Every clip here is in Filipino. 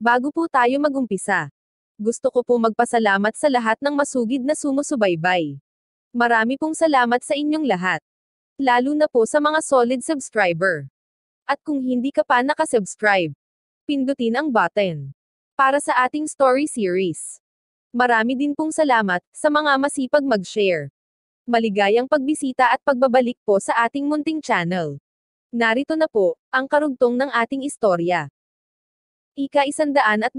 Bago po tayo magumpisa, gusto ko po magpasalamat sa lahat ng masugid na sumusubaybay. Marami pong salamat sa inyong lahat. Lalo na po sa mga solid subscriber. At kung hindi ka pa nakasubscribe, pindutin ang button para sa ating story series. Marami din pong salamat sa mga masipag mag-share. Maligayang pagbisita at pagbabalik po sa ating munting channel. Narito na po ang karugtong ng ating istorya. Ika-129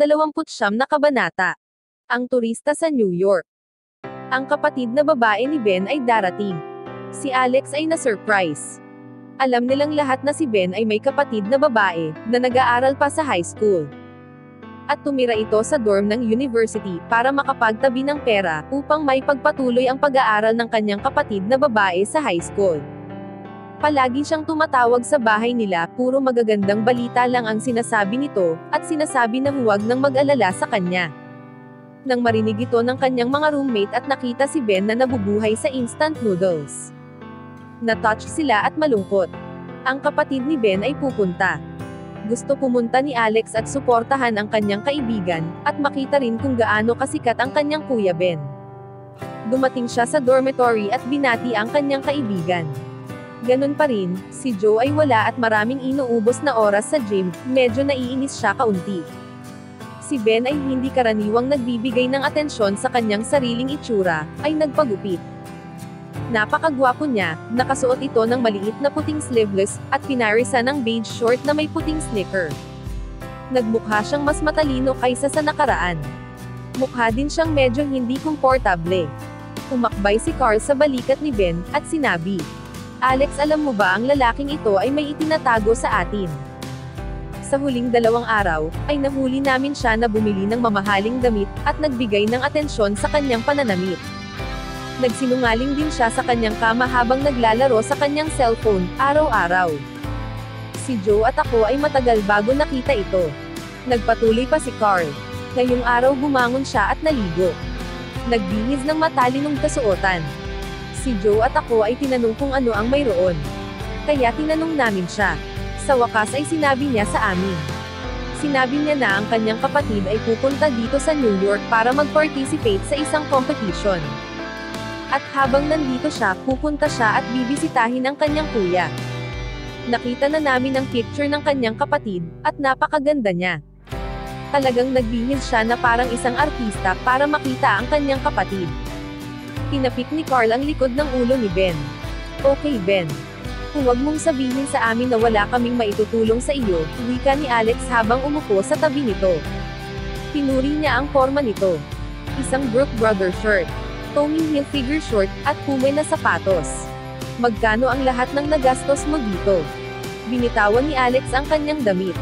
na kabanata. Ang turista sa New York. Ang kapatid na babae ni Ben ay darating. Si Alex ay na-surprise. Alam nilang lahat na si Ben ay may kapatid na babae, na nag-aaral pa sa high school. At tumira ito sa dorm ng university, para makapagtabi ng pera, upang may pagpatuloy ang pag-aaral ng kanyang kapatid na babae sa high school. Palagi siyang tumatawag sa bahay nila, puro magagandang balita lang ang sinasabi nito, at sinasabi na huwag nang mag-alala sa kanya. Nang marinig ito ng kanyang mga roommate at nakita si Ben na nabubuhay sa instant noodles, na-touch sila at malungkot. Ang kapatid ni Ben ay pupunta. Gusto pumunta ni Alex at suportahan ang kanyang kaibigan, at makita rin kung gaano kasikat ang kanyang kuya Ben. Dumating siya sa dormitory at binati ang kanyang kaibigan. Ganun pa rin, si Joe ay wala at maraming inuubos na oras sa gym, medyo naiinis siya kaunti. Si Ben ay hindi karaniwang nagbibigay ng atensyon sa kanyang sariling itsura, ay nagpagupit. Napakagwapo niya, nakasuot ito ng maliit na puting sleeveless, at pinarisan ng beige short na may puting sneaker. Nagmukha siyang mas matalino kaysa sa nakaraan. Mukha din siyang medyo hindi komportable. Umakbay si Carl sa balikat ni Ben, at sinabi, "Alex, alam mo ba ang lalaking ito ay may itinatago sa atin. Sa huling 2 araw, ay nahuli namin siya na bumili ng mamahaling damit, at nagbigay ng atensyon sa kanyang pananamit. Nagsinungaling din siya sa kanyang kama habang naglalaro sa kanyang cellphone, araw-araw." Si Joe at ako ay matagal bago nakita ito. Nagpatuloy pa si Carl. Ngayong araw bumangon siya at naligo. Nagbihis ng matalinong kasuotan. Si Joe at ako ay tinanong kung ano ang mayroon. Kaya tinanong namin siya. Sa wakas ay sinabi niya sa amin. Sinabi niya na ang kanyang kapatid ay pupunta dito sa New York para mag-participate sa isang competition. At habang nandito siya, pupunta siya at bibisitahin ang kanyang kuya. Nakita na namin ang picture ng kanyang kapatid, at napakaganda niya. Talagang nagbihis siya na parang isang artista para makita ang kanyang kapatid. Tinapik ni Carl ang likod ng ulo ni Ben. "Okay Ben. Huwag mong sabihin sa amin na wala kaming maitutulong sa iyo," wika ni Alex habang umupo sa tabi nito. Pinuri niya ang forma nito. Isang Brook Brothers shirt, Tommy Hilfiger short, at Puma na sapatos. "Magkano ang lahat ng nagastos mo dito?" Binitawan ni Alex ang kanyang damit.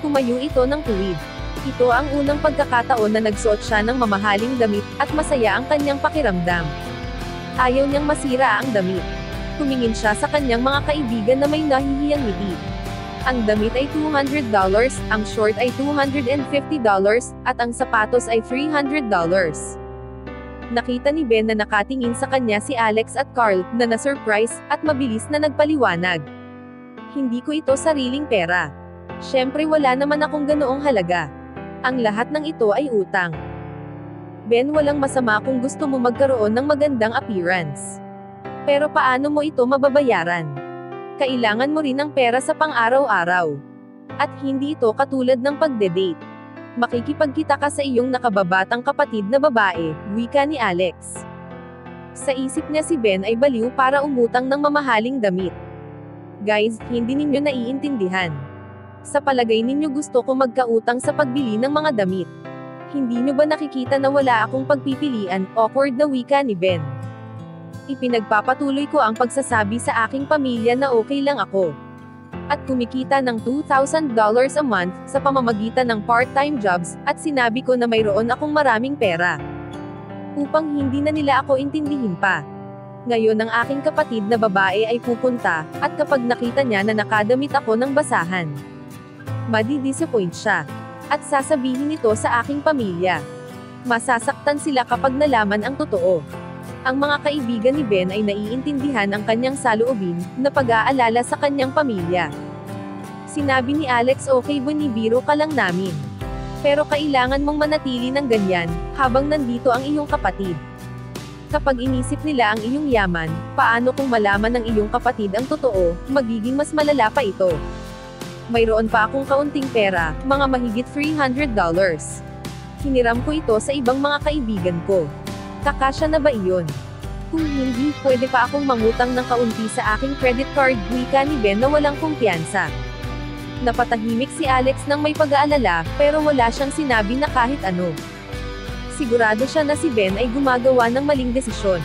Tumayo ito ng tuwid. Ito ang unang pagkakataon na nagsuot siya ng mamahaling damit, at masaya ang kanyang pakiramdam. Ayaw niyang masira ang damit. Tumingin siya sa kanyang mga kaibigan na may nahihiyang ngiti. Ang damit ay $200, ang short ay $250, at ang sapatos ay $300. Nakita ni Ben na nakatingin sa kanya si Alex at Carl, na na-surprise, at mabilis na nagpaliwanag. "Hindi ko ito sariling pera. Siyempre wala naman akong ganoong halaga. Ang lahat ng ito ay utang. Ben, walang masama kung gusto mo magkaroon ng magandang appearance. Pero paano mo ito mababayaran? Kailangan mo rin ng pera sa pang-araw-araw. At hindi ito katulad ng pagde-date. Makikipagkita ka sa iyong nakababatang kapatid na babae," wika ni Alex. Sa isip niya si Ben ay baliw para umutang ng mamahaling damit. Guys, hindi ninyo naiintindihan. Sa palagay ninyo gusto ko magkautang sa pagbili ng mga damit. Hindi nyo ba nakikita na wala akong pagpipilian, awkward na wika ni Ben. "Ipinagpapatuloy ko ang pagsasabi sa aking pamilya na okay lang ako. At kumikita ng $2,000 a month, sa pamamagitan ng part-time jobs, at sinabi ko na mayroon akong maraming pera. Upang hindi na nila ako intindihin pa. Ngayon ang aking kapatid na babae ay pupunta, at kapag nakita niya na nakadamit ako ng basahan, madi-disappoint siya. At sasabihin ito sa aking pamilya. Masasaktan sila kapag nalaman ang totoo." Ang mga kaibigan ni Ben ay naiintindihan ang kanyang saloobin, na pag-aalala sa kanyang pamilya. Sinabi ni Alex, "Okay, binibiro ka lang namin. Pero kailangan mong manatili ng ganyan, habang nandito ang iyong kapatid. Kapag inisip nila ang iyong yaman, paano kung malaman ng iyong kapatid ang totoo, magiging mas malala pa ito. Mayroon pa akong kaunting pera, mga mahigit $300. Hiniram ko ito sa ibang mga kaibigan ko. Kakasya na ba iyon? Kung hindi, pwede pa akong mangutang ng kaunti sa aking credit card, wika ni Ben na walang kumpiyansa. Napatahimik si Alex nang may pag-aalala, pero wala siyang sinabi na kahit ano. Sigurado siya na si Ben ay gumagawa ng maling desisyon.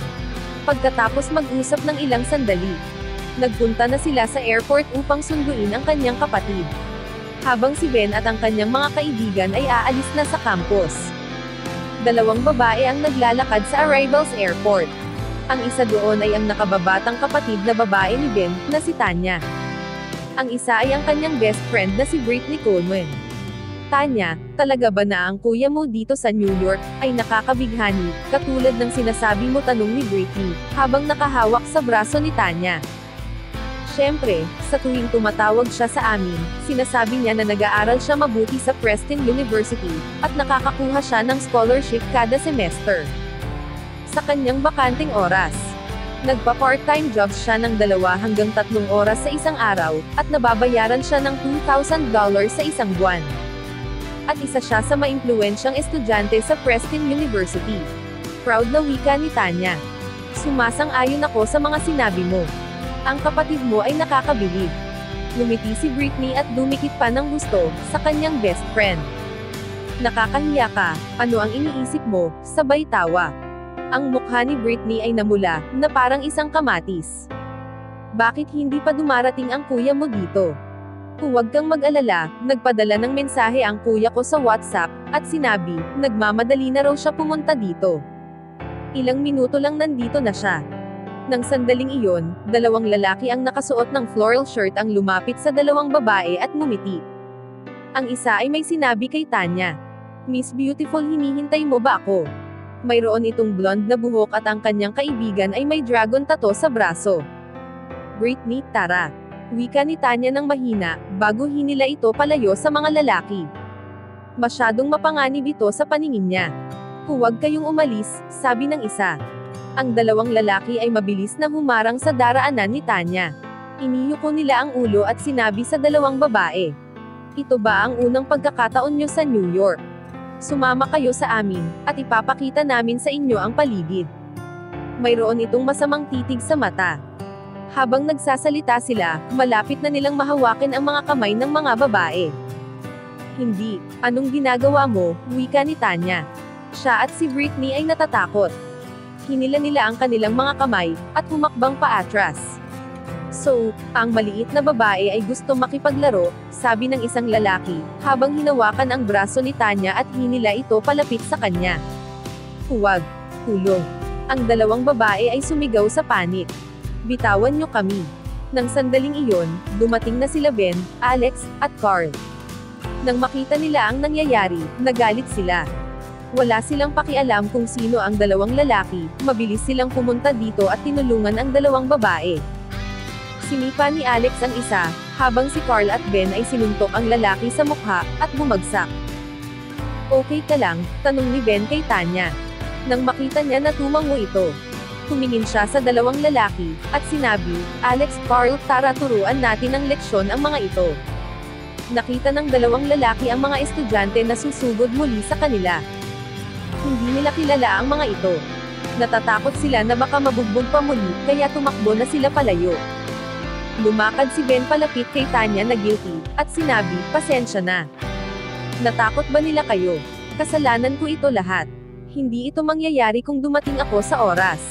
Pagkatapos mag-usap ng ilang sandali, nagpunta na sila sa airport upang sunduin ang kanyang kapatid. Habang si Ben at ang kanyang mga kaibigan ay aalis na sa campus. Dalawang babae ang naglalakad sa arrivals airport. Ang isa doon ay ang nakababatang kapatid na babae ni Ben, na si Tanya. Ang isa ay ang kanyang best friend na si Brittany Coleman. Tanya, talaga ba na ang kuya mo dito sa New York ay nakakabighani, katulad ng sinasabi mo, tanong ni Brittany, habang nakahawak sa braso ni Tanya. Siyempre, sa tuwing tumatawag siya sa amin, sinasabi niya na nag-aaral siya mabuti sa Preston University, at nakakakuha siya ng scholarship kada semester. Sa kanyang bakanting oras, nagpa-part-time jobs siya ng 2 hanggang 3 oras sa isang araw, at nababayaran siya ng $2,000 sa isang buwan. At isa siya sa maimpluwensyang estudyante sa Preston University. Proud na wika ni Tanya. Sumasang-ayon ako sa mga sinabi mo. Ang kapatid mo ay nakakabilib. Lumiti si Brittany at dumikit pa ng gusto sa kanyang best friend. Nakakahiya ka, ano ang iniisip mo? Sabay tawa. Ang mukha ni Brittany ay namula, na parang isang kamatis. Bakit hindi pa dumarating ang kuya mo dito? Huwag kang mag-alala, nagpadala ng mensahe ang kuya ko sa WhatsApp, at sinabi, nagmamadali na raw siya pumunta dito. Ilang minuto lang nandito na siya. Nang sandaling iyon, 2 lalaki ang nakasuot ng floral shirt ang lumapit sa 2 babae at ngumiti. Ang isa ay may sinabi kay Tanya. Miss Beautiful, hinihintay mo ba ako? Mayroon itong blonde na buhok at ang kanyang kaibigan ay may dragon tattoo sa braso. Brittany, tara. Wika ni Tanya ng mahina, bago hinila ito palayo sa mga lalaki. Masyadong mapanganib ito sa paningin niya. Huwag kayong umalis, sabi ng isa. Ang 2 lalaki ay mabilis na humarang sa daraanan ni Tanya. Iniyuko nila ang ulo at sinabi sa 2 babae. Ito ba ang unang pagkakataon nyo sa New York? Sumama kayo sa amin, at ipapakita namin sa inyo ang paligid. Mayroon itong masamang titig sa mata. Habang nagsasalita sila, malapit na nilang mahawakin ang mga kamay ng mga babae. Hindi, anong ginagawa mo, wika ni Tanya. Siya at si Brittany ay natatakot. Hinila nila ang kanilang mga kamay, at humakbang paatras. So, ang maliit na babae ay gusto makipaglaro, sabi ng isang lalaki, habang hinawakan ang braso ni Tanya at hinila ito palapit sa kanya. Huwag, kulong. Ang 2 babae ay sumigaw sa panik. Bitawan niyo kami. Nang sandaling iyon, dumating na sila Ben, Alex, at Carl. Nang makita nila ang nangyayari, nagalit sila. Wala silang pakialam kung sino ang 2 lalaki, mabilis silang pumunta dito at tinulungan ang 2 babae. Sinipa ni Alex ang isa, habang si Carl at Ben ay sinuntok ang lalaki sa mukha, at bumagsak. Okay ka lang, tanong ni Ben kay Tanya. Nang makita niya na tumango ito, tumingin siya sa 2 lalaki, at sinabi, Alex, Carl, tara turuan natin ng leksyon ang mga ito. Nakita ng 2 lalaki ang mga estudyante na susugod muli sa kanila. Hindi nila kilala ang mga ito. Natatakot sila na baka mabugbog pa muli, kaya tumakbo na sila palayo. Lumakad si Ben palapit kay Tanya na guilty, at sinabi, pasensya na. Natakot ba nila kayo? Kasalanan ko ito lahat. Hindi ito mangyayari kung dumating ako sa oras.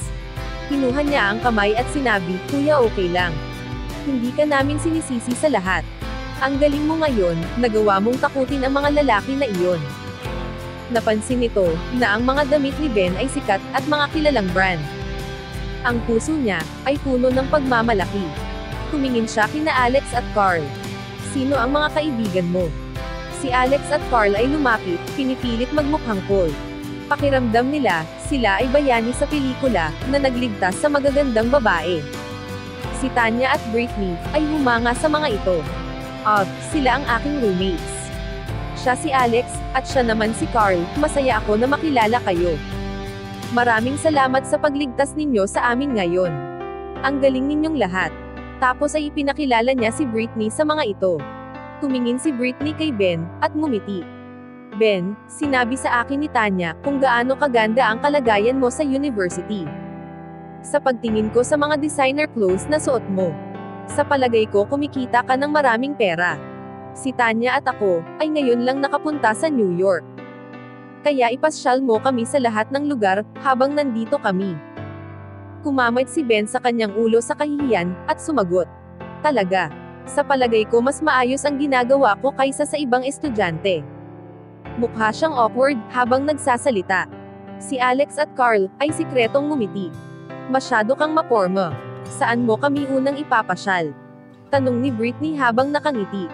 Kinuha niya ang kamay at sinabi, Kuya, okay lang. Hindi ka namin sinisisi sa lahat. Ang galing mo ngayon, nagawa mong takutin ang mga lalaki na iyon. Napansin nito, na ang mga damit ni Ben ay sikat, at mga kilalang brand. Ang puso niya, ay puno ng pagmamalaki. Tumingin siya kina Alex at Carl. Sino ang mga kaibigan mo? Si Alex at Carl ay lumapit, pinipilit magmukhang cool. Pakiramdam nila, sila ay bayani sa pelikula, na nagligtas sa magagandang babae. Si Tanya at Brittany, ay humanga sa mga ito. Sila ang aking roommates. Siya si Alex, at siya naman si Carl. Masaya ako na makilala kayo. Maraming salamat sa pagligtas ninyo sa amin ngayon. Ang galing ninyong lahat. Tapos ay ipinakilala niya si Britney sa mga ito. Tumingin si Britney kay Ben, at ngumiti. Ben, sinabi sa akin ni Tanya, kung gaano kaganda ang kalagayan mo sa university. Sa pagtingin ko sa mga designer clothes na suot mo. Sa palagay ko kumikita ka ng maraming pera. Si Tanya at ako, ay ngayon lang nakapunta sa New York. Kaya ipasyal mo kami sa lahat ng lugar, habang nandito kami. Kumamit si Ben sa kanyang ulo sa kahihiyan, at sumagot. Talaga. Sa palagay ko mas maayos ang ginagawa ko kaysa sa ibang estudyante. Mukha siyang awkward, habang nagsasalita. Si Alex at Carl, ay sikretong ngumiti. Masyado kang maporma. Saan mo kami unang ipapasyal? Tanong ni Britney habang nakangiti.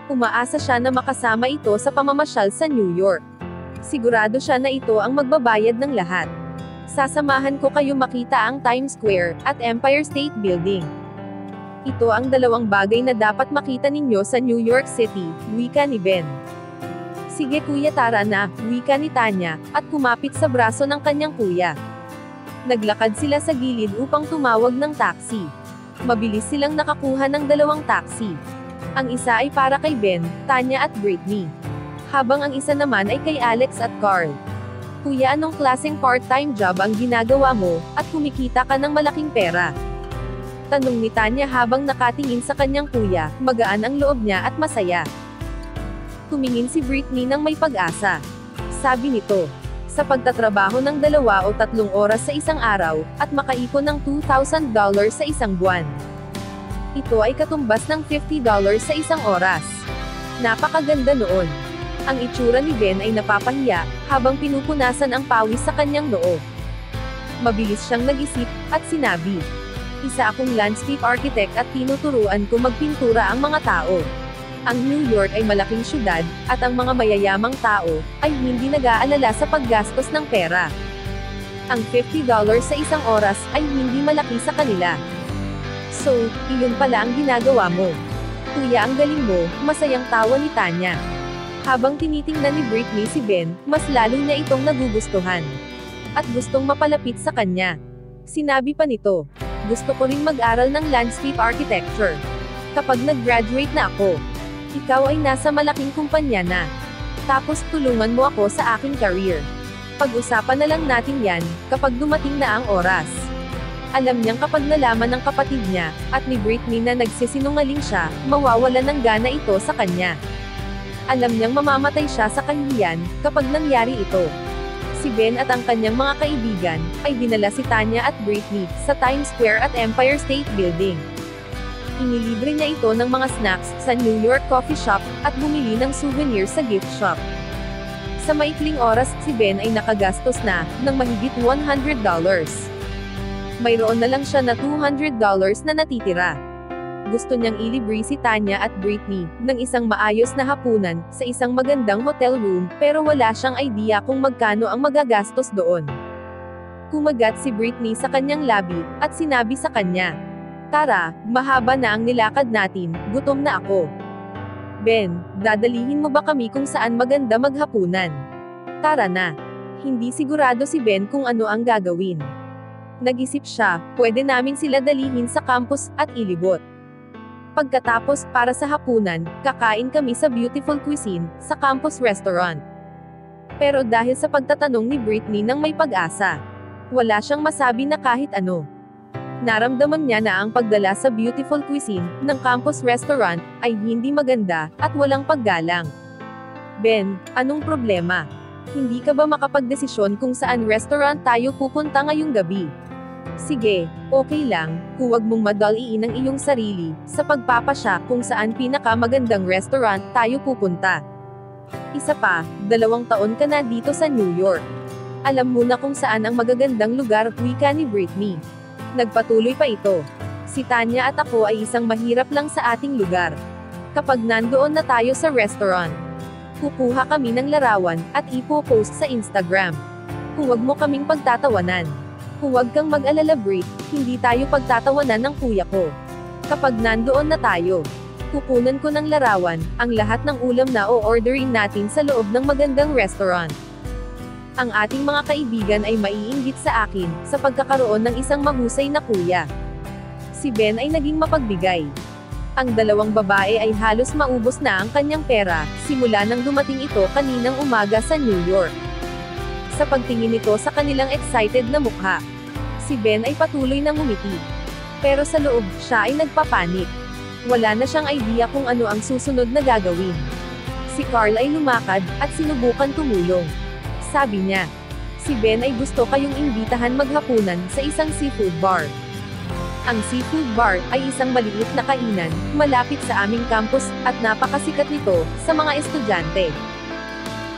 Umaasa siya na makasama ito sa pamamasyal sa New York. Sigurado siya na ito ang magbabayad ng lahat. Sasamahan ko kayo makita ang Times Square, at Empire State Building. Ito ang dalawang bagay na dapat makita ninyo sa New York City, wika ni Ben. Sige kuya tara na, wika ni Tanya, at kumapit sa braso ng kanyang kuya. Naglakad sila sa gilid upang tumawag ng taxi. Mabilis silang nakakuha ng dalawang taxi. Ang isa ay para kay Ben, Tanya at Britney. Habang ang isa naman ay kay Alex at Carl. Kuya, anong klaseng part-time job ang ginagawa mo, at kumikita ka ng malaking pera? Tanong ni Tanya habang nakatingin sa kanyang kuya, magaan ang loob niya at masaya. Tumingin si Britney ng may pag-asa. Sabi nito, sa pagtatrabaho ng 2 o 3 oras sa isang araw, at makaipon ng $2,000 sa isang buwan. Ito ay katumbas ng $50 sa isang oras. Napakaganda noon. Ang itsura ni Ben ay napapahiya, habang pinupunasan ang pawis sa kanyang noo. Mabilis siyang nag-isip, at sinabi, isa akong landscape architect at tinuturuan ko magpintura ang mga tao. Ang New York ay malaking syudad, at ang mga mayayamang tao, ay hindi nag-aalala sa paggastos ng pera. Ang $50 sa isang oras, ay hindi malaki sa kanila. So, iyon pala ang ginagawa mo. Kuya, ang galing mo, masayang tawa ni Tanya. Habang tinitingnan ni Britney si Ben, mas lalo niya itong nagugustuhan. At gustong mapalapit sa kanya. Sinabi pa nito, gusto ko ring mag-aral ng landscape architecture. Kapag nag-graduate na ako, ikaw ay nasa malaking kumpanya na. Tapos tulungan mo ako sa aking career. Pag-usapan na lang natin yan, kapag dumating na ang oras. Alam niyang kapag nalaman ng kapatid niya, at ni Britney na nagsisinungaling siya, mawawala ng gana ito sa kanya. Alam niyang mamamatay siya sa kahihiyan, kapag nangyari ito. Si Ben at ang kanyang mga kaibigan, ay dinala si Tanya at Britney, sa Times Square at Empire State Building. Inilibre niya ito ng mga snacks, sa New York coffee shop, at bumili ng souvenir sa gift shop. Sa maikling oras, si Ben ay nakagastos na, ng mahigit $100. Mayroon na lang siya na $200 na natitira. Gusto niyang ilibre si Tanya at Britney, ng isang maayos na hapunan, sa isang magandang hotel room, pero wala siyang idea kung magkano ang magagastos doon. Kumagat si Britney sa kanyang labi, at sinabi sa kanya, tara, mahaba na ang nilakad natin, gutom na ako. Ben, dadalihin mo ba kami kung saan maganda maghapunan? Tara na. Hindi sigurado si Ben kung ano ang gagawin. Nag-isip siya, pwede namin sila dalihin sa campus, at ilibot. Pagkatapos, para sa hapunan, kakain kami sa Beautiful Cuisine, sa campus restaurant. Pero dahil sa pagtatanong ni Britney ng may pag-asa, wala siyang masabi na kahit ano. Naramdaman niya na ang pagdala sa Beautiful Cuisine, ng campus restaurant, ay hindi maganda, at walang paggalang. Ben, anong problema? Hindi ka ba makapagdesisyon kung saan restaurant tayo pupunta ngayong gabi? Sige, okay lang, huwag mong madaliin ang iyong sarili, sa pagpapasya kung saan pinakamagandang restaurant tayo pupunta. Isa pa, 2 taon ka na dito sa New York. Alam mo na kung saan ang magagandang lugar, wika ni Britney. Nagpatuloy pa ito. Si Tanya at ako ay isang mahirap lang sa ating lugar. Kapag nandoon na tayo sa restaurant, kukuha kami ng larawan, at ipo-post sa Instagram. Huwag mo kaming pagtatawanan. Huwag kang mag-alala Brit, hindi tayo pagtatawanan ng kuya ko. Kapag nandoon na tayo, Kukunan ko ng larawan, ang lahat ng ulam na o-orderin natin sa loob ng magandang restaurant. Ang ating mga kaibigan ay maiinggit sa akin, sa pagkakaroon ng isang mahusay na kuya. Si Ben ay naging mapagbigay. Ang dalawang babae ay halos maubos na ang kanyang pera, simula nang dumating ito kaninang umaga sa New York. Sa pagtingin nito sa kanilang excited na mukha, si Ben ay patuloy na ngumiti. Pero sa loob, siya ay nagpapanik. Wala na siyang idea kung ano ang susunod na gagawin. Si Carl ay lumakad, at sinubukan tumulong. Sabi niya, si Ben ay gusto kayong imbitahan maghapunan sa isang seafood bar. Ang seafood bar ay isang maliit na kainan, malapit sa aming campus, at napakasikat nito sa mga estudyante.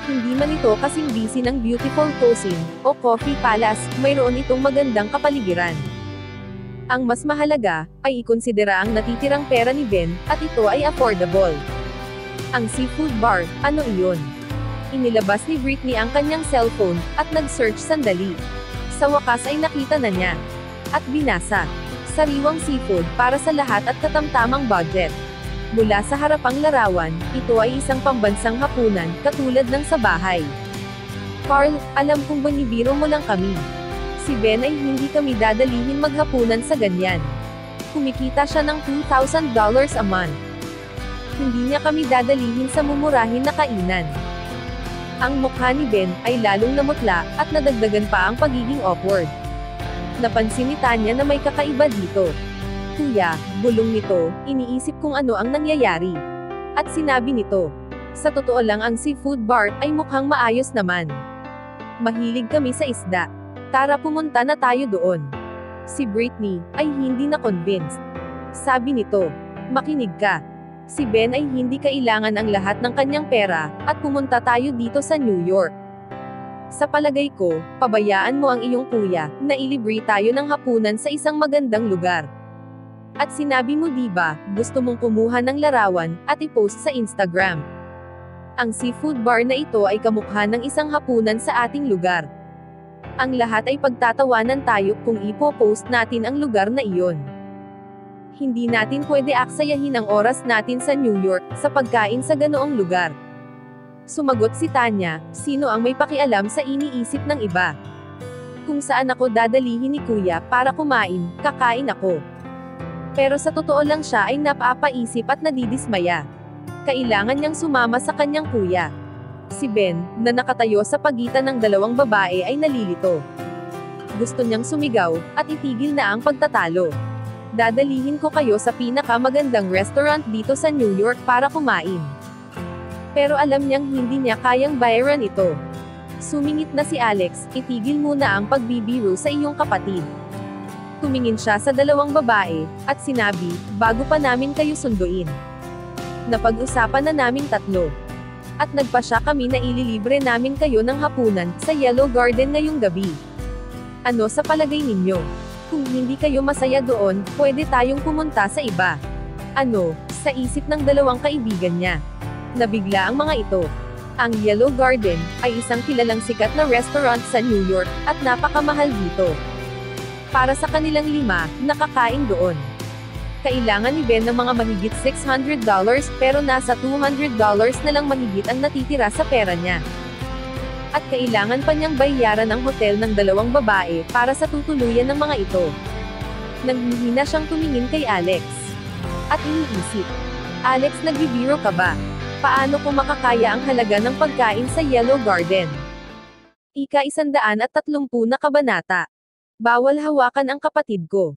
Hindi man ito kasing busy ng Beautiful Cosin o Coffee Palace, mayroon itong magandang kapaligiran. Ang mas mahalaga ay ikonsidera ang natitirang pera ni Ben, at ito ay affordable. Ang seafood bar, ano iyon? Inilabas ni Britney ang kanyang cellphone, at nag-search sandali. Sa wakas ay nakita na niya. At binasa. Sariwang seafood, para sa lahat at katamtamang budget. Mula sa harapang larawan, ito ay isang pambansang hapunan, katulad ng sa bahay. Carl, alam kong binibiro mo lang kami. Si Ben ay hindi kami dadalihin maghapunan sa ganyan. Kumikita siya ng $2,000 a month. Hindi niya kami dadalihin sa mumurahin na kainan. Ang mukha ni Ben ay lalong namutla, at nadagdagan pa ang pagiging awkward. Napansin ni Tanya na may kakaiba dito. Kuya, bulong nito, iniisip kung ano ang nangyayari. At sinabi nito, sa totoo lang ang seafood bar ay mukhang maayos naman. Mahilig kami sa isda. Tara pumunta na tayo doon. Si Britney ay hindi na convinced. Sabi nito, makinig ka. Si Ben ay hindi kailangan ang lahat ng kanyang pera, at pumunta tayo dito sa New York. Sa palagay ko, pabayaan mo ang iyong kuya, na ilibre tayo ng hapunan sa isang magandang lugar. At sinabi mo diba, gusto mong kumuha ng larawan, at i-post sa Instagram. Ang seafood bar na ito ay kamukha ng isang hapunan sa ating lugar. Ang lahat ay pagtatawanan tayo kung ipo-post natin ang lugar na iyon. Hindi natin pwede aksayahin ang oras natin sa New York, sa pagkain sa ganoong lugar. Sumagot si Tanya, sino ang may pakialam sa iniisip ng iba? Kung saan ako dadalihin ni kuya para kumain, kakain ako. Pero sa totoo lang siya ay napapaisip at nadidismaya. Kailangan niyang sumama sa kanyang kuya. Si Ben, na nakatayo sa pagitan ng dalawang babae ay nalilito. Gusto niyang sumigaw, at itigil na ang pagtatalo. Dadalihin ko kayo sa pinakamagandang restaurant dito sa New York para kumain. Pero alam niyang hindi niya kayang bayaran ito. Sumingit na si Alex, itigil muna ang pagbibiro sa iyong kapatid. Tumingin siya sa dalawang babae, at sinabi, bago pa namin kayo sunduin. Napag-usapan na naming tatlo. At nagpasya kami na ililibre namin kayo ng hapunan sa Yellow Garden ngayong gabi. Ano sa palagay ninyo? Kung hindi kayo masaya doon, pwede tayong pumunta sa iba. Ano, sa isip ng dalawang kaibigan niya. Nabigla ang mga ito. Ang Yellow Garden ay isang kilalang sikat na restaurant sa New York, at napakamahal dito. Para sa kanilang 5, nakakain doon. Kailangan ni Ben ng mga mahigit $600, pero nasa $200 na lang mahigit ang natitira sa pera niya. At kailangan pa niyang bayaran ang hotel ng dalawang babae, para sa tutuluyan ng mga ito. Nanghihina siyang tumingin kay Alex. At iniisip, Alex, nagbibiro ka ba? Paano ko makakaya ang halaga ng pagkain sa Yellow Garden? Ika-130 na kabanata. Bawal hawakan ang kapatid ko.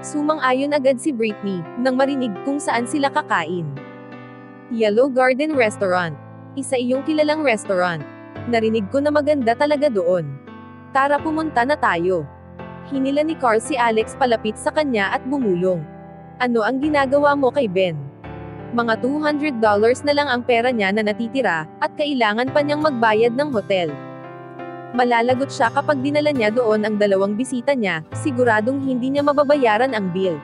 Sumang-ayon agad si Britney, nang marinig kung saan sila kakain. Yellow Garden Restaurant. Isa iyong kilalang restaurant. Narinig ko na maganda talaga doon. Tara pumunta na tayo. Hinila ni Carl si Alex palapit sa kanya at bumulong. Ano ang ginagawa mo kay Ben? Mga $200 na lang ang pera niya na natitira, at kailangan pa niyang magbayad ng hotel. Malalagot siya kapag dinala niya doon ang dalawang bisita niya, siguradong hindi niya mababayaran ang bill.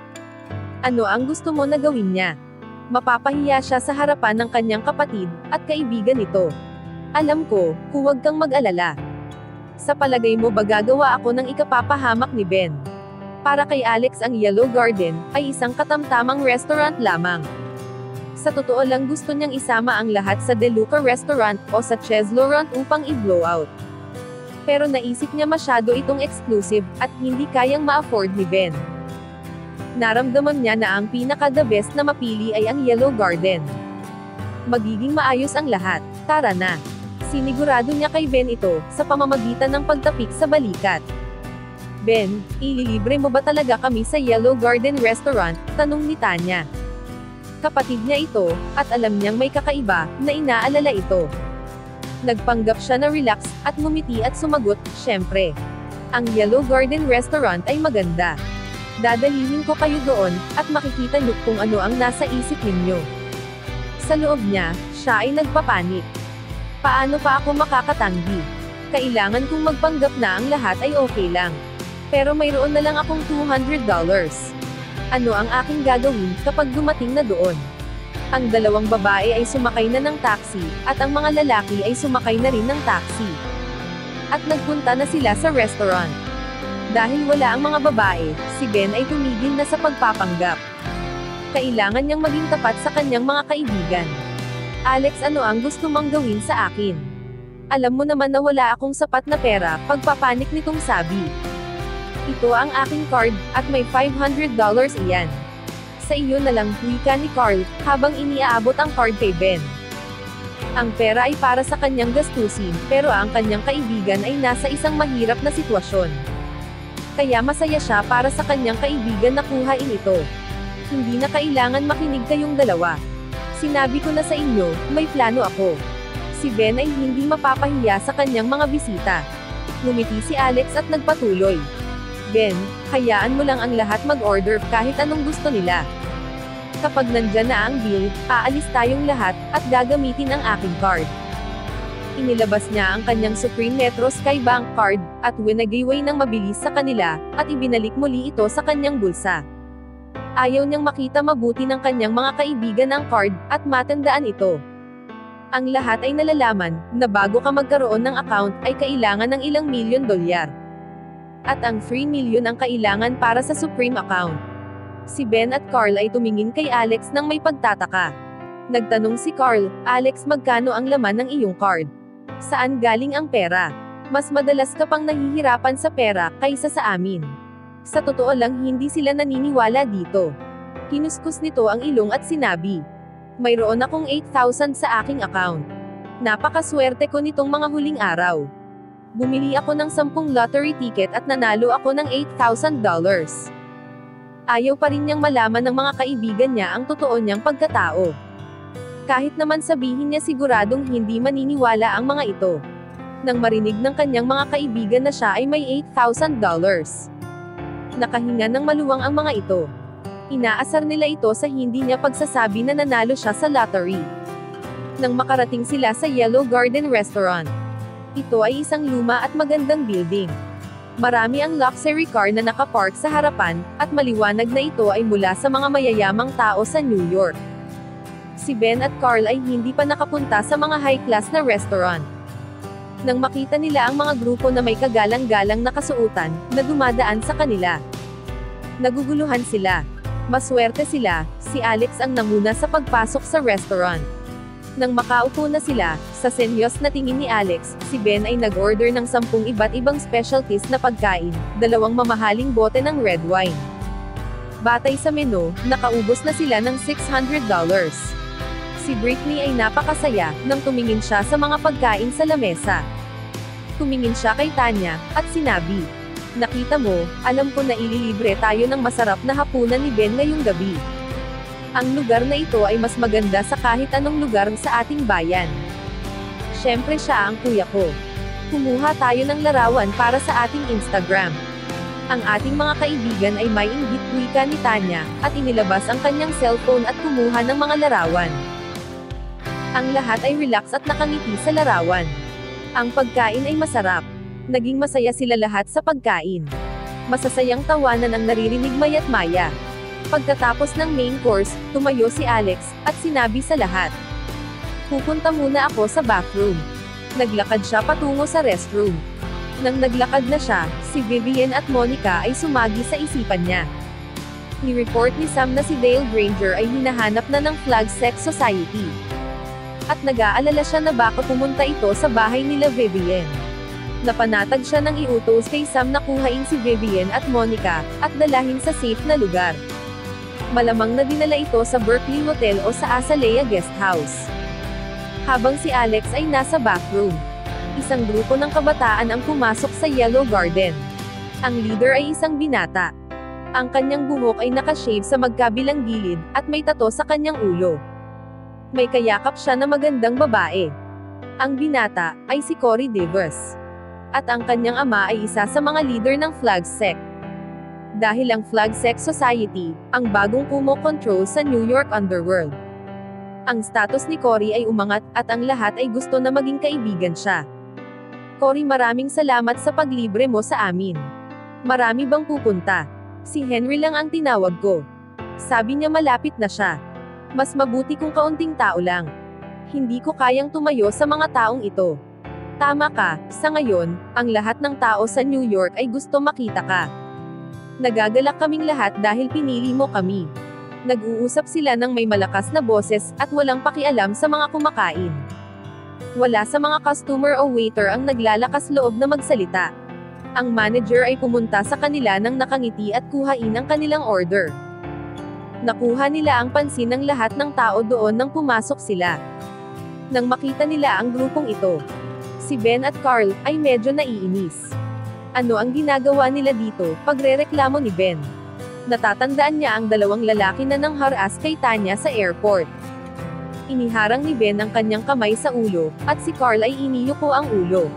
Ano ang gusto mo na gawin niya? Mapapahiya siya sa harapan ng kanyang kapatid, at kaibigan nito. Alam ko, huwag kang mag-alala. Sa palagay mo ba gagawa ako ng ikapapahamak ni Ben? Para kay Alex ang Yellow Garden, ay isang katamtamang restaurant lamang. Sa totoo lang gusto niyang isama ang lahat sa DeLuca Restaurant o sa Chez Laurent upang i-blowout. Pero naisip niya masyado itong exclusive, at hindi kayang ma-afford ni Ben. Naramdaman niya na ang pinaka-the best na mapili ay ang Yellow Garden. Magiging maayos ang lahat, tara na. Sinigurado niya kay Ben ito, sa pamamagitan ng pagtapik sa balikat. Ben, ililibre mo ba talaga kami sa Yellow Garden Restaurant? Tanong ni Tanya. Kapatid niya ito, at alam niyang may kakaiba, na inaalala ito. Nagpanggap siya na relax, at ngumiti at sumagot, syempre. Ang Yellow Garden Restaurant ay maganda. Dadalhin ko kayo doon, at makikita niyo kung ano ang nasa isip ninyo. Sa loob niya, siya ay nagpapanik. Paano pa ako makakatanggi? Kailangan kong magpanggap na ang lahat ay okay lang. Pero mayroon na lang akong $200. Ano ang aking gagawin kapag dumating na doon? Ang dalawang babae ay sumakay na ng taxi, at ang mga lalaki ay sumakay na rin ng taxi. At nagpunta na sila sa restaurant. Dahil wala ang mga babae, si Ben ay tumigil na sa pagpapanggap. Kailangan niyang maging tapat sa kanyang mga kaibigan. Alex, ano ang gusto mong gawin sa akin? Alam mo naman na wala akong sapat na pera, pagpapanik nitong sabi. Ito ang aking card, at may $500 iyan. Sa iyo na lang, wika ni Carl, habang iniaabot ang card kay Ben. Ang pera ay para sa kanyang gastusin, pero ang kanyang kaibigan ay nasa isang mahirap na sitwasyon. Kaya masaya siya para sa kanyang kaibigan na kuhain ito. Hindi na kailangan makinig kayong dalawa. Sinabi ko na sa inyo, may plano ako. Si Ben ay hindi mapapahiya sa kanyang mga bisita. Ngumiti si Alex at nagpatuloy. Ben, hayaan mo lang ang lahat mag-order kahit anong gusto nila. Kapag nandyan na ang bill, aalis tayong lahat, at gagamitin ang aking card. Inilabas niya ang kanyang Supreme Metro Sky Bank card, at winagiway ng mabilis sa kanila, at ibinalik muli ito sa kanyang bulsa. Ayaw niyang makita mabuti ng kanyang mga kaibigan ang card, at matandaan ito. Ang lahat ay nalalaman, na bago ka magkaroon ng account, ay kailangan ng ilang $1,000,000. At ang $3 million ang kailangan para sa Supreme account. Si Ben at Carl ay tumingin kay Alex nang may pagtataka. Nagtanong si Carl, Alex, magkano ang laman ng iyong card? Saan galing ang pera? Mas madalas ka pang nahihirapan sa pera, kaysa sa amin. Sa totoo lang hindi sila naniniwala dito. Kinuskus nito ang ilong at sinabi, mayroon akong 8,000 sa aking account. Napakaswerte ko nitong mga huling araw. Bumili ako ng 10 lottery ticket at nanalo ako ng $8,000. Ayaw pa rin niyang malaman ng mga kaibigan niya ang totoo niyang pagkatao. Kahit naman sabihin niya siguradong hindi maniniwala ang mga ito. Nang marinig ng kanyang mga kaibigan na siya ay may $8,000. Nakahinga ng maluwang ang mga ito. Inaasar nila ito sa hindi niya pagsasabi na nanalo siya sa lottery. Nang makarating sila sa Yellow Garden Restaurant. Ito ay isang luma at magandang building. Marami ang luxury car na nakapark sa harapan, at maliwanag na ito ay mula sa mga mayayamang tao sa New York. Si Ben at Carl ay hindi pa nakapunta sa mga high-class na restaurant. Nang makita nila ang mga grupo na may kagalang-galang na kasuotan, na dumadaan sa kanila. Naguguluhan sila. Maswerte sila, si Alex ang nanguna sa pagpasok sa restaurant. Nang makaupo na sila, sa senyos na tingin ni Alex, si Ben ay nag-order ng 10 iba't ibang specialties na pagkain, 2 mamahaling bote ng red wine. Batay sa menu, nakaubos na sila ng $600. Si Britney ay napakasaya, nang tumingin siya sa mga pagkain sa lamesa. Tumingin siya kay Tanya, at sinabi, nakita mo, alam ko na ililibre tayo ng masarap na hapunan ni Ben ngayong gabi. Ang lugar na ito ay mas maganda sa kahit anong lugar sa ating bayan. Siyempre siya ang kuya ko. Kumuha tayo ng larawan para sa ating Instagram. Ang ating mga kaibigan ay may inggit, wika ni Tanya, at inilabas ang kanyang cellphone at kumuha ng mga larawan. Ang lahat ay relax at nakangiti sa larawan. Ang pagkain ay masarap. Naging masaya sila lahat sa pagkain. Masasayang tawanan ang naririnig maya't maya. Pagkatapos ng main course, tumayo si Alex, at sinabi sa lahat, pupunta muna ako sa bathroom. Naglakad siya patungo sa restroom. Nang naglakad na siya, si Vivian at Monica ay sumagi sa isipan niya. Ni-report ni Sam na si Dale Granger ay hinahanap na ng Flag Sex Society. At nag-aalala siya na baka pumunta ito sa bahay nila Vivienne. Napanatag siya nang iutos kay Sam na kuhain si Vivienne at Monica, at dalahin sa safe na lugar. Malamang na dinala ito sa Berkeley Hotel o sa Azalea Guest House. Habang si Alex ay nasa bathroom, isang grupo ng kabataan ang pumasok sa Yellow Garden. Ang leader ay isang binata. Ang kanyang buhok ay nakashave sa magkabilang gilid, at may tato sa kanyang ulo. May kayakap siya na magandang babae. Ang binata ay si Corey Davis. At ang kanyang ama ay isa sa mga leader ng Flag Sect. Dahil ang Flag Sect Society, ang bagong kumo-control sa New York underworld. Ang status ni Corey ay umangat, at ang lahat ay gusto na maging kaibigan siya. Corey, maraming salamat sa paglibre mo sa amin. Marami bang pupunta? Si Henry lang ang tinawag ko. Sabi niya malapit na siya. Mas mabuti kung kaunting tao lang. Hindi ko kayang tumayo sa mga taong ito. Tama ka, sa ngayon, ang lahat ng tao sa New York ay gusto makita ka. Nagagalak kaming lahat dahil pinili mo kami. Nag-uusap sila ng may malakas na boses, at walang pakialam sa mga kumakain. Wala sa mga customer o waiter ang naglalakas loob na magsalita. Ang manager ay pumunta sa kanila nang nakangiti at kuhain ang kanilang order. Nakuha nila ang pansin ng lahat ng tao doon nang pumasok sila. Nang makita nila ang grupong ito, si Ben at Carl ay medyo naiinis. Ano ang ginagawa nila dito? Pagrereklamo ni Ben. Natatandaan niya ang dalawang lalaki na nangharas kay Tanya sa airport. Iniharang ni Ben ang kanyang kamay sa ulo, at si Carl ay iniyuko ang ulo.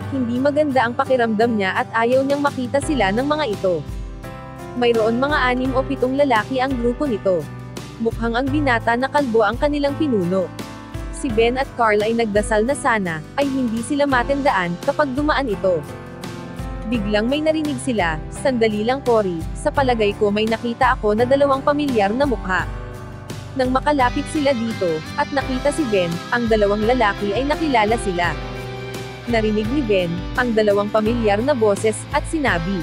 Hindi maganda ang pakiramdam niya at ayaw niyang makita sila ng mga ito. Mayroon mga 6 o 7 lalaki ang grupo nito. Mukhang ang binata na kalbo ang kanilang pinuno. Si Ben at Carl ay nagdasal na sana, ay hindi sila matandaan, kapag dumaan ito. Biglang may narinig sila, sandali lang Corey, sa palagay ko may nakita ako na 2 pamilyar na mukha. Nang makalapit sila dito, at nakita si Ben, ang 2 lalaki ay nakilala sila. Narinig ni Ben, ang 2 pamilyar na boses, at sinabi,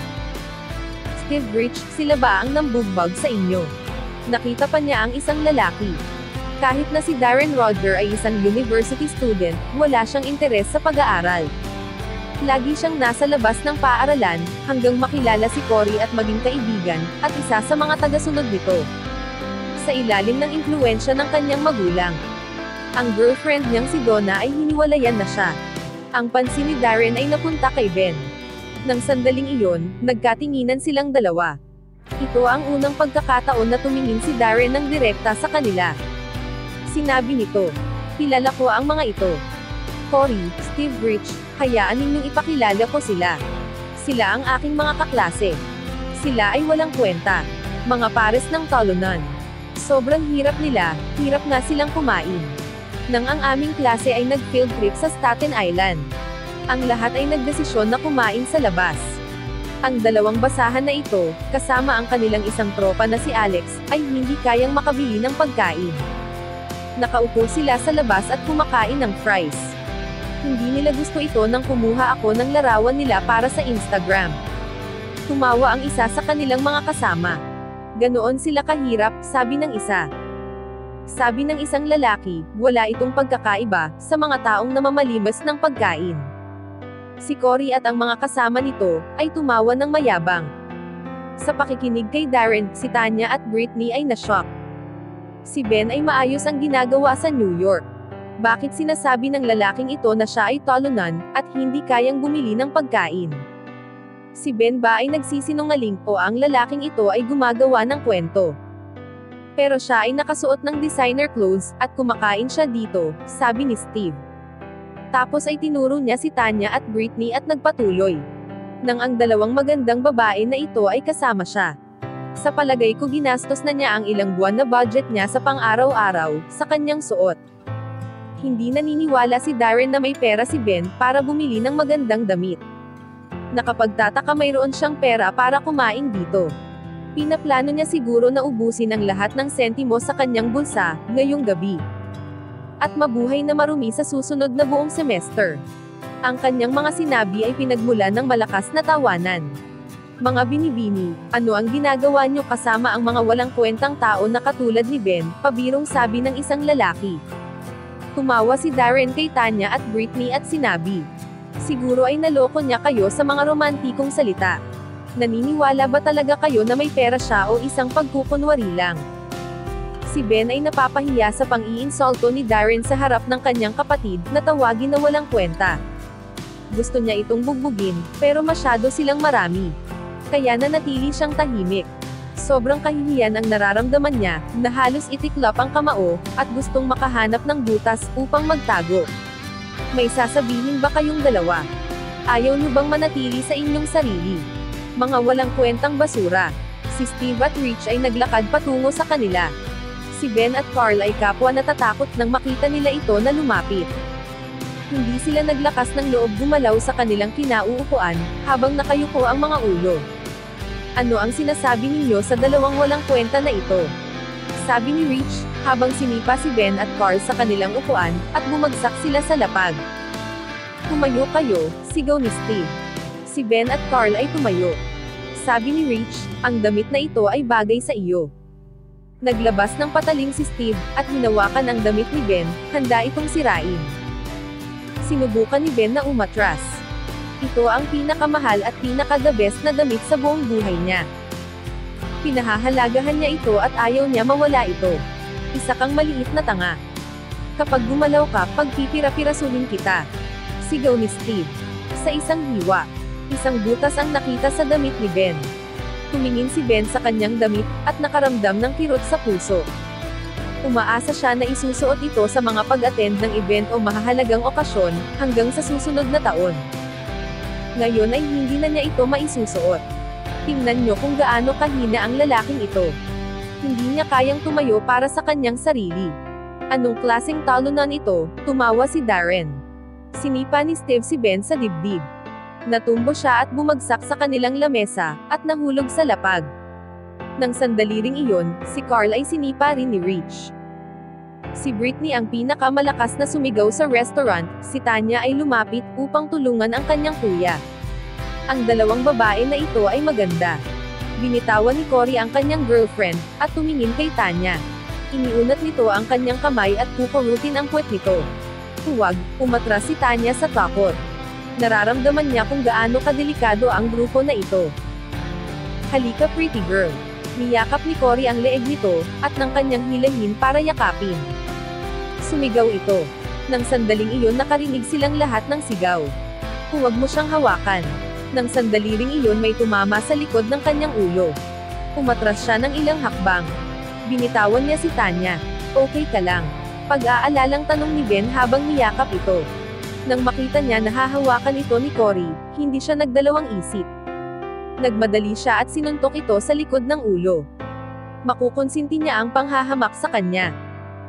Steve Rich, sila ba ang nambugbag sa inyo? Nakita pa niya ang isang lalaki. Kahit na si Darren Roger ay isang university student, wala siyang interes sa pag-aaral. Lagi siyang nasa labas ng paaralan, hanggang makilala si Corey at maging kaibigan, at isa sa mga tagasunod nito. Sa ilalim ng impluwensya ng kanyang magulang. Ang girlfriend niyang si Donna ay hiniwalayan na siya. Ang pansin ni Darren ay napunta kay Ben. Nang sandaling iyon, nagkatinginan silang dalawa. Ito ang unang pagkakataon na tumingin si Darren ng direkta sa kanila. Sinabi nito, kilala ko ang mga ito. Corey, Steve Rich, hayaan ninyong ipakilala ko sila. Sila ang aking mga kaklase. Sila ay walang kwenta. Mga pares ng talunan. Sobrang hirap nila, hirap nga silang kumain. Nang ang aming klase ay nag-field trip sa Staten Island. Ang lahat ay nagdesisyon na kumain sa labas. Ang 2 basahan na ito, kasama ang kanilang isang tropa na si Alex, ay hindi kayang makabili ng pagkain. Nakaupo sila sa labas at kumakain ng fries. Hindi nila gusto ito nang kumuha ako ng larawan nila para sa Instagram. Tumawa ang isa sa kanilang mga kasama. Ganoon sila kahirap, sabi ng isa. Sabi ng isang lalaki, wala itong pagkakaiba sa mga taong namamalimas ng pagkain. Si Corey at ang mga kasama nito ay tumawa ng mayabang. Sa pakikinig kay Darren, si Tanya at Britney ay na-shock. Si Ben ay maayos ang ginagawa sa New York. Bakit sinasabi ng lalaking ito na siya ay talunan at hindi kayang bumili ng pagkain? Si Ben ba ay nagsisinungaling o ang lalaking ito ay gumagawa ng kwento? Pero siya ay nakasuot ng designer clothes, at kumakain siya dito, sabi ni Steve. Tapos ay tinuro niya si Tanya at Britney at nagpatuloy. Nang ang 2 magandang babae na ito ay kasama siya. Sa palagay ko ginastos na niya ang ilang buwan na budget niya sa pang-araw-araw, sa kanyang suot. Hindi naniniwala si Darren na may pera si Ben, para bumili ng magandang damit. Nakapagtataka mayroon siyang pera para kumain dito. Pinaplano niya siguro na ubusin ang lahat ng sentimo sa kanyang bulsa, ngayong gabi. At mabuhay na marumi sa susunod na buong semester. Ang kanyang mga sinabi ay pinagmulan ng malakas na tawanan. Mga binibini, ano ang ginagawa nyo kasama ang mga walang kwentang tao na katulad ni Ben, pabirong sabi ng isang lalaki. Tumawa si Darren kay Tanya at Britney at sinabi, siguro ay naloko niya kayo sa mga romantikong salita. Naniniwala ba talaga kayo na may pera siya o isang pagkukunwari lang? Si Ben ay napapahiya sa pang-iinsulto ni Darren sa harap ng kanyang kapatid, na tawagin na walang kwenta. Gusto niya itong bugbugin, pero masyado silang marami. Kaya nanatili siyang tahimik. Sobrang kahihiyan ang nararamdaman niya, na halos itiklop ang kamao, at gustong makahanap ng butas upang magtago. May sasabihin ba kayong dalawa? Ayaw niyo bang manatili sa inyong sarili? Mga walang kwentang basura. Si Steve at Rich ay naglakad patungo sa kanila. Si Ben at Carl ay kapwa natatakot nang makita nila ito na lumapit. Hindi sila naglakas ng loob gumalaw sa kanilang kinauupuan, habang nakayuko ang mga ulo. Ano ang sinasabi ninyo sa dalawang walang kwenta na ito? Sabi ni Rich, habang sinipa si Ben at Carl sa kanilang upuan, at bumagsak sila sa lapag. Tumayo kayo, sigaw ni Steve. Si Ben at Carl ay tumayo. Sabi ni Rich, ang damit na ito ay bagay sa iyo. Naglabas ng patalim si Steve, at hinawakan ang damit ni Ben, handa itong sirain. Sinubukan ni Ben na umatras. Ito ang pinakamahal at pinaka-the best na damit sa buong buhay niya. Pinahahalagahan niya ito at ayaw niya mawala ito. Isa kang maliit na tanga. Kapag gumalaw ka, pagpipira-pirasuhin kita. Sigaw ni Steve. Sa isang hiwa, isang butas ang nakita sa damit ni Ben. Tumingin si Ben sa kanyang damit, at nakaramdam ng kirot sa puso. Umaasa siya na isusuot ito sa mga pag-attend ng event o mahahalagang okasyon, hanggang sa susunod na taon. Ngayon ay hindi na niya ito maisusuot. Tingnan niyo kung gaano kahina ang lalaking ito. Hindi niya kayang tumayo para sa kanyang sarili. Anong klaseng talunan ito? Tumawa si Darren. Sinipa ni Steve si Ben sa dibdib. Natumbo siya at bumagsak sa kanilang lamesa, at nahulog sa lapag. Nang sandali ring iyon, si Carl ay sinipa rin ni Rich. Si Britney ang pinakamalakas na sumigaw sa restaurant, si Tanya ay lumapit upang tulungan ang kanyang kuya. Ang dalawang babae na ito ay maganda. Binitawan ni Cory ang kanyang girlfriend, at tumingin kay Tanya. Iniunat nito ang kanyang kamay at kukurutin ang puwet nito. Huwag, umatras si Tanya sa takot. Nararamdaman niya kung gaano kadelikado ang grupo na ito. Halika pretty girl. Niyakap ni Cory ang leeg nito, at ng kanyang hilahin para yakapin. Sumigaw ito. Nang sandaling iyon nakarinig silang lahat ng sigaw. Huwag mo siyang hawakan. Nang sandali ring iyon may tumama sa likod ng kanyang ulo. Umatras siya ng ilang hakbang. Binitawan niya si Tanya. Okay ka lang? Pag-aalalang tanong ni Ben habang niyakap ito. Nang makita niya na hahawakan ito ni Cory, hindi siya nagdalawang isip. Nagmadali siya at sinuntok ito sa likod ng ulo. Makukonsinti niya ang panghahamak sa kanya.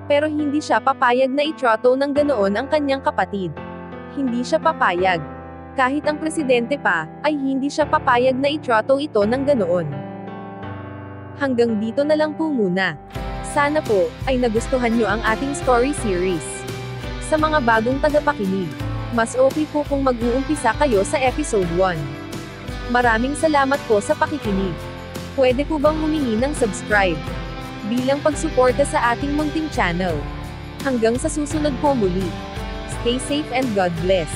Pero hindi siya papayag na itrato ng ganoon ang kanyang kapatid. Hindi siya papayag. Kahit ang presidente pa, ay hindi siya papayag na itrato ito ng ganoon. Hanggang dito na lang po muna. Sana po, ay nagustuhan nyo ang ating story series. Sa mga bagong tagapakinig, mas okay po kung mag-uumpisa kayo sa episode 1. Maraming salamat po sa pakikinig. Pwede po bang humingi ng subscribe bilang pagsuporta sa ating munting channel. Hanggang sa susunod po muli. Stay safe and God bless.